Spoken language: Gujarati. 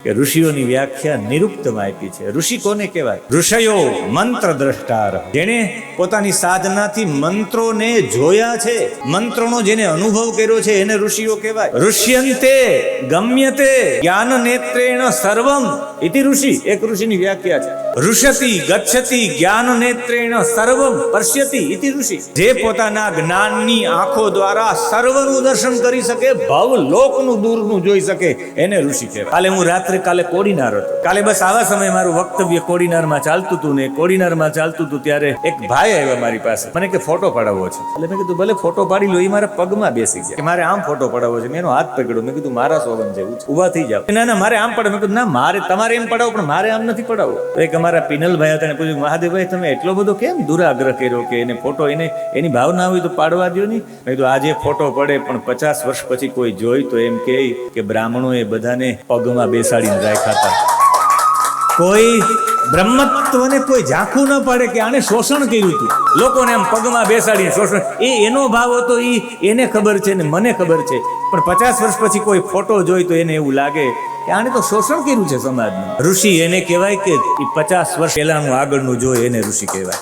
કે ઋષિઓની વ્યાખ્યા નિરુક્તમાં આપી છે. ઋષિ કોને કહેવાય? ઋષયો મંત્ર દ્રષ્ટાર, જેને પોતાની સાધનાથી મંત્રોને જોયા છે, મંત્રોનો જેને અનુભવ કર્યો છે એને ઋષિઓ કહેવાય. ઋષ્યંતે ગમ્યતે જ્ઞાન નેત્રેણ સર્વમ ઇતિ ઋષિ, એક ઋષિની વ્યાખ્યા છે. ઋષતિ ગચ્છતિ જ્ઞાન નેત્રેણ સર્વમ પશ્યતિ ઇતિ ઋષિ, જે પોતાના જ્ઞાનની આંખો દ્વારા સર્વનું દર્શન કરી શકે, ભવ લોકનું દૂરનું જોઈ શકે, એને ઋષિ કહેવાય. કાલે કોડીનાર હતો. કાલે બસ આવા સમયે મારું વક્તવ્ય કોડીનારમાં ચાલતું હતું ને કોડીનારમાં ચાલતું હતું ત્યારે એક ભાઈ આવ્યા મારી પાસે. મને કે ફોટો પડાવવો છે. એટલે મેં કીધું ભલે ફોટો પાડી લો. એ મારા પગમાં બેસી ગયા કે મારે આમ ફોટો પડાવવો છે. મેં એનો હાથ પકડ્યો. મેં કીધું મારા સોગન જેવું ઉભા થઈ જાવ. ના ના મારે આમ પડાવ. મેં કીધું ના મારે તમારે એમ પડાવો પણ મારે આમ નથી પડાવવો. તો એક અમારા પિનલભાઈ હતા ને પૂછ્યું, મહાદેવભાઈ તમે એટલો બધો કેમ દુરાગ્રહ કર્યો કે એને ફોટો એની ભાવના હોય તો પાડવા દો નહીં. મેં કીધું આજે ફોટો પડે પણ 50 વર્ષ પછી કોઈ જોઈ તો એમ કે બ્રાહ્મણોએ બધાને પગમાં બેસાડીને રાખ્યા હતા. કોઈ બ્રહ્મત્વને કોઈ ઝાંખું ન પડે કે આને શોષણ કર્યું હતું, લોકોને આમ પગમાં બેસાડીને શોષણ, એનો ભાવ હતો. એને ખબર છે ને મને ખબર છે, પણ 50 વર્ષ પછી કોઈ ફોટો જોઈ તો એને એવું લાગે કે આને તો શોષણ કર્યું છે સમાજનું. ઋષિ એને કહેવાય કે 50 વર્ષ પહેલાનું આગળનું જોઈ એને ઋષિ કહેવાય.